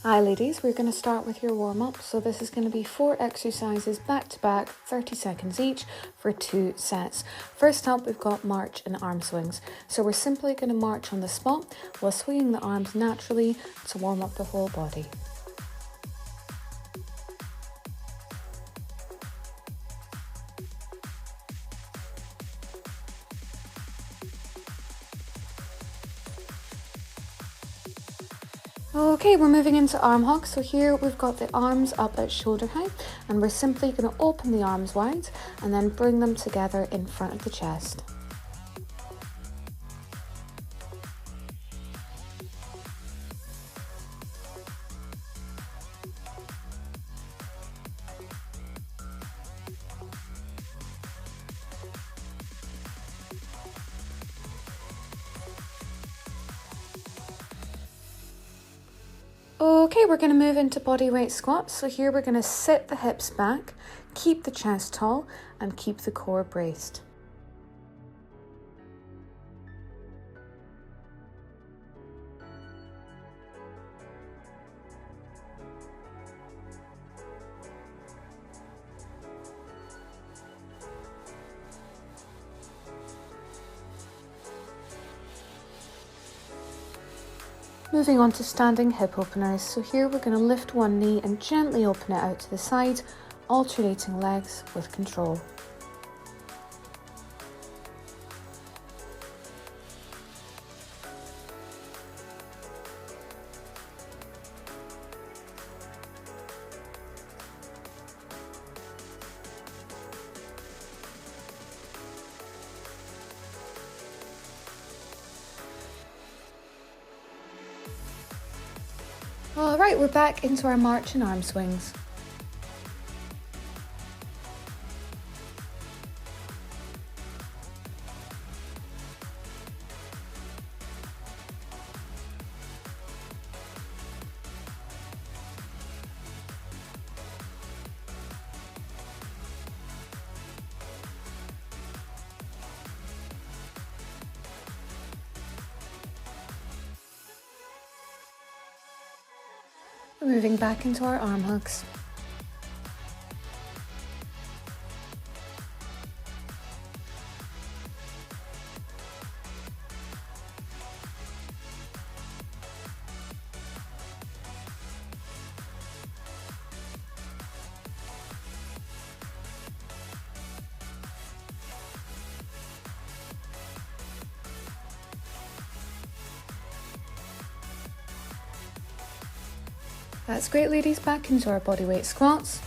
Hi ladies, we're going to start with your warm-up. So this is going to be 4 exercises back to back, 30 seconds each for 2 sets. First up, we've got march and arm swings. So we're simply going to march on the spot while swinging the arms naturally to warm up the whole body. Okay, we're moving into arm hug. So here we've got the arms up at shoulder height, and we're simply going to open the arms wide and then bring them together in front of the chest. Okay, we're going to move into body weight squats. So here we're going to sit the hips back, keep the chest tall, and keep the core braced. Moving on to standing hip openers. So here we're going to lift one knee and gently open it out to the side, alternating legs with control. Alright, we're back into our march and arm swings. We're moving back into our arm hugs. That's great ladies, back into our body weight squats.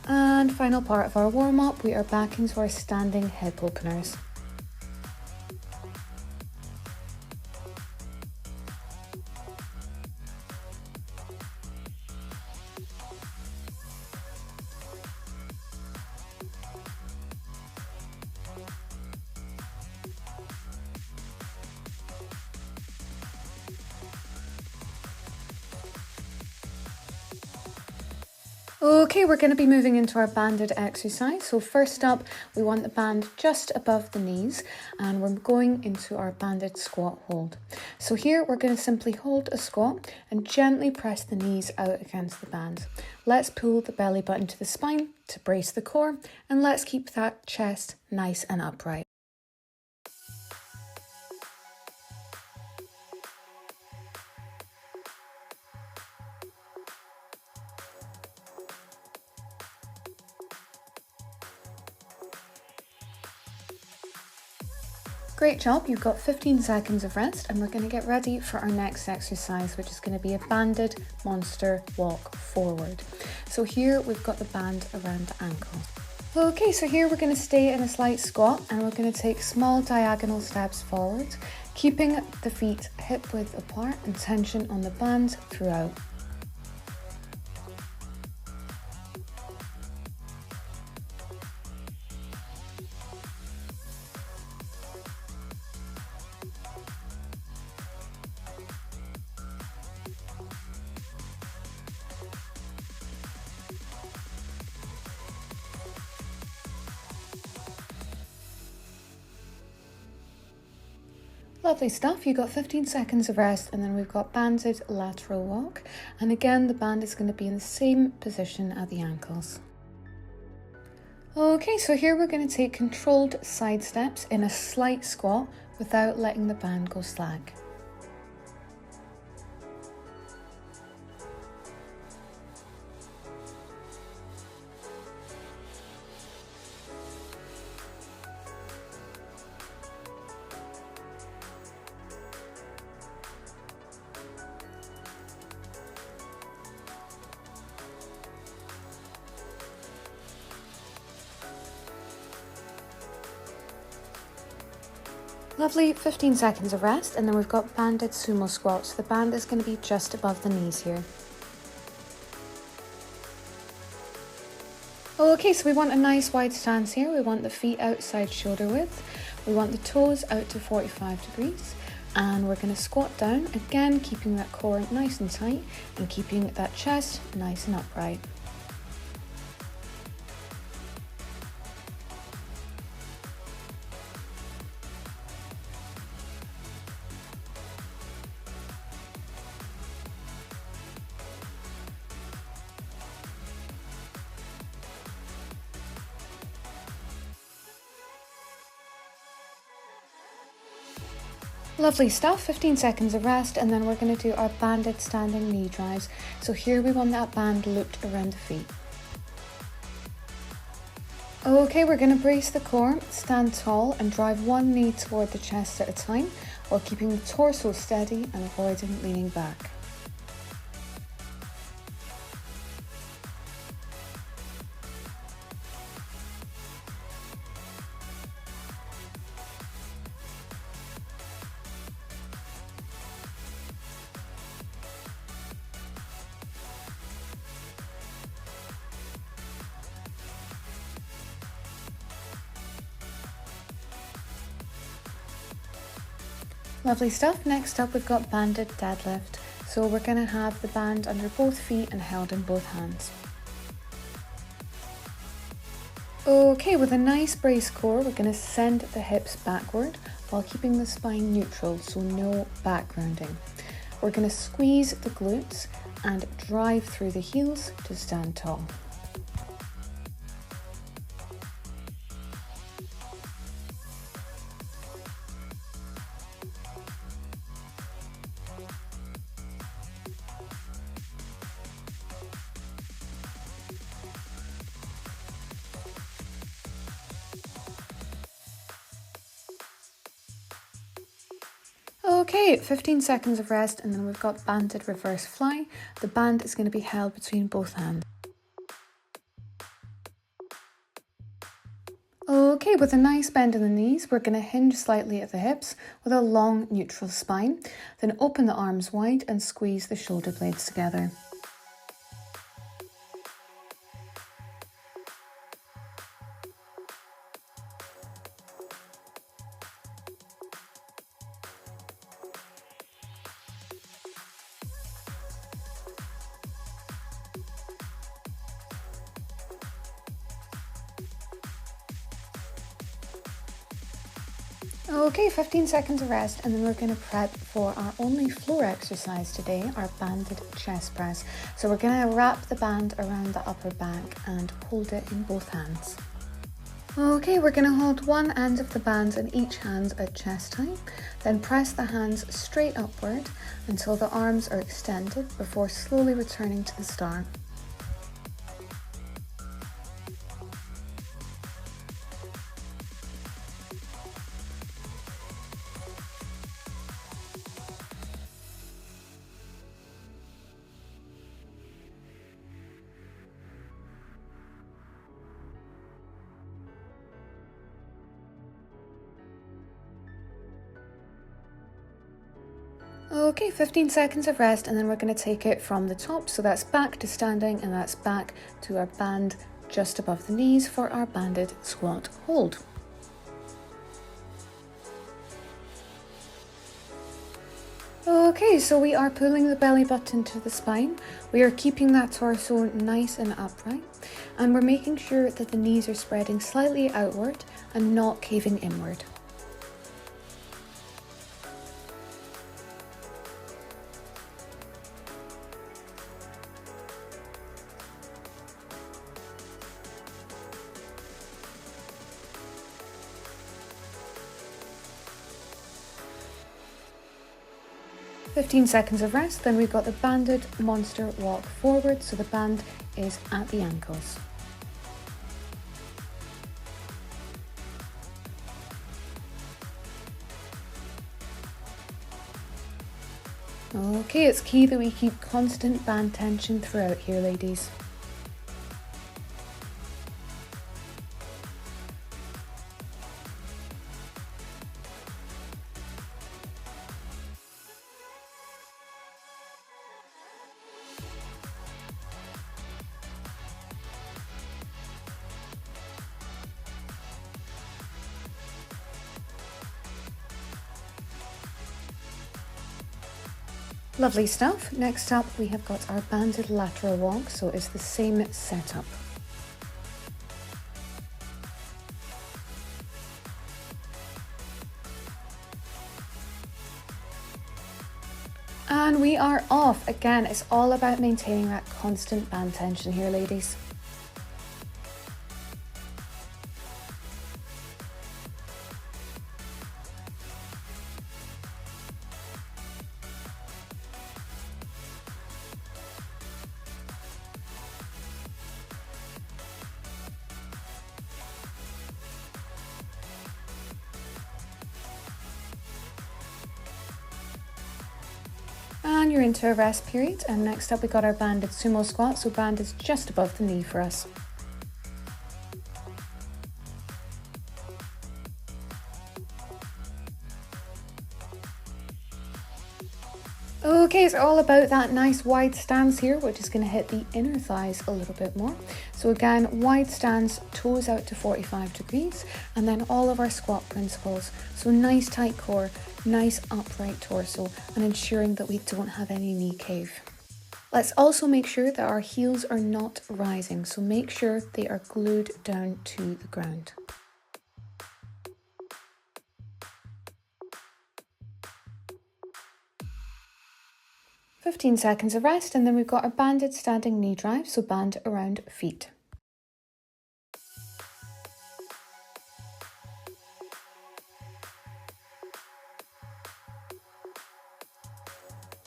And final part of our warm-up, we are back into our standing hip openers. Okay, we're going to be moving into our banded exercise. So first up, we want the band just above the knees, and we're going into our banded squat hold. So here we're going to simply hold a squat and gently press the knees out against the band. Let's pull the belly button to the spine to brace the core, and let's keep that chest nice and upright. Great job, you've got 15 seconds of rest, and we're going to get ready for our next exercise, which is going to be a banded monster walk forward. So here we've got the band around the ankle. Okay, so here we're going to stay in a slight squat, and we're going to take small diagonal steps forward, keeping the feet hip width apart and tension on the band throughout. Lovely stuff. You got 15 seconds of rest, and then we've got banded lateral walk. And again, the band is going to be in the same position at the ankles. Okay, so here we're going to take controlled side steps in a slight squat without letting the band go slack. Lovely, 15 seconds of rest, and then we've got banded sumo squats. The band is going to be just above the knees here. Okay, so we want a nice wide stance here. We want the feet outside shoulder width. We want the toes out to 45 degrees. And we're going to squat down, again keeping that core nice and tight and keeping that chest nice and upright. Lovely stuff, 15 seconds of rest, and then we're going to do our banded standing knee drives. So here we want that band looped around the feet. Okay, we're going to brace the core, stand tall and drive one knee toward the chest at a time while keeping the torso steady and avoiding leaning back. Lovely stuff. Next up, we've got banded deadlift. So we're going to have the band under both feet and held in both hands. Okay, with a nice braced core, we're going to send the hips backward while keeping the spine neutral, so no back rounding. We're going to squeeze the glutes and drive through the heels to stand tall. Okay, 15 seconds of rest, and then we've got banded reverse fly. The band is going to be held between both hands. Okay, with a nice bend in the knees, we're going to hinge slightly at the hips with a long neutral spine. Then open the arms wide and squeeze the shoulder blades together. Okay, 15 seconds of rest, and then we're going to prep for our only floor exercise today, our banded chest press. So we're going to wrap the band around the upper back and hold it in both hands. Okay, we're going to hold one end of the band in each hand at chest height, then press the hands straight upward until the arms are extended before slowly returning to the start. Okay, 15 seconds of rest, and then we're going to take it from the top. So that's back to standing, and that's back to our band just above the knees for our banded squat hold. Okay, so we are pulling the belly button to the spine. We are keeping that torso nice and upright, and we're making sure that the knees are spreading slightly outward and not caving inward. 15 seconds of rest, then we've got the banded monster walk forward, so the band is at the ankles. Okay, it's key that we keep constant band tension throughout here, ladies. Lovely stuff. Next up, we have got our banded lateral walk, so it's the same setup. And we are off. Again, it's all about maintaining that constant band tension here, ladies. And you're into a rest period, and next up we got our banded sumo squat, so band is just above the knee for us. Okay, it's all about that nice wide stance here, which is going to hit the inner thighs a little bit more. So again, wide stance, toes out to 45 degrees, and then all of our squat principles. So nice tight core, nice upright torso, and ensuring that we don't have any knee cave. Let's also make sure that our heels are not rising, so make sure they are glued down to the ground. "15 seconds of rest, and then we've got our banded standing knee drive, so band around feet.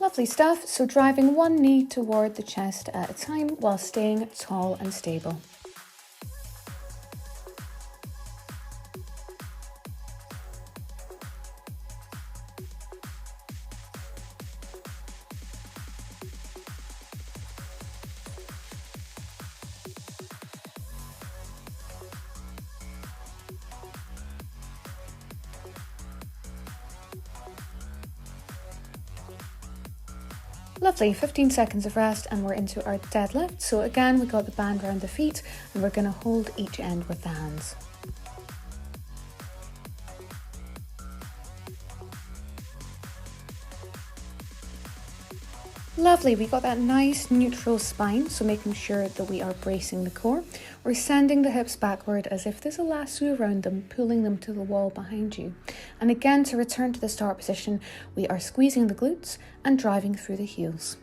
Lovely stuff, so driving one knee toward the chest at a time while staying tall and stable. Lovely, 15 seconds of rest, and we're into our deadlift. So again, we got the band around the feet, and we're going to hold each end with the hands. Lovely, we got that nice neutral spine, so making sure that we are bracing the core. We're sending the hips backward as if there's a lasso around them, pulling them to the wall behind you. And again, to return to the start position, we are squeezing the glutes and driving through the heels.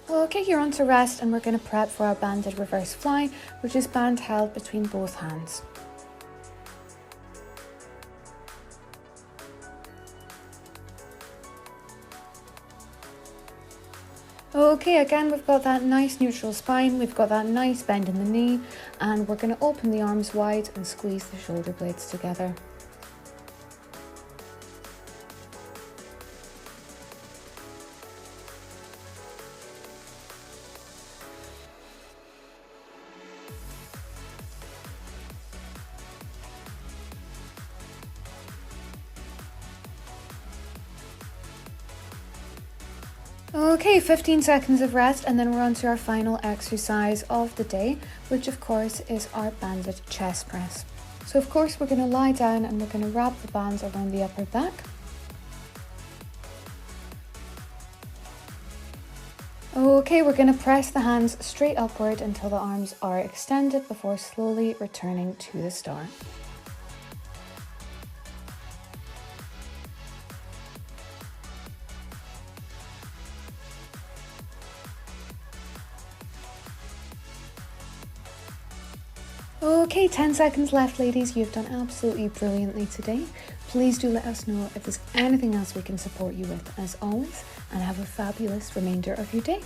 Okay, you're on to rest, and we're going to prep for our banded reverse fly, which is band held between both hands. Okay, again, we've got that nice neutral spine, we've got that nice bend in the knee, and we're going to open the arms wide and squeeze the shoulder blades together. Okay, 15 seconds of rest, and then we're on to our final exercise of the day, which of course is our banded chest press. So of course we're going to lie down and we're going to wrap the bands around the upper back. Okay, we're going to press the hands straight upward until the arms are extended before slowly returning to the start. Okay, 10 seconds left, ladies. You've done absolutely brilliantly today. Please do let us know if there's anything else we can support you with, as always, and have a fabulous remainder of your day.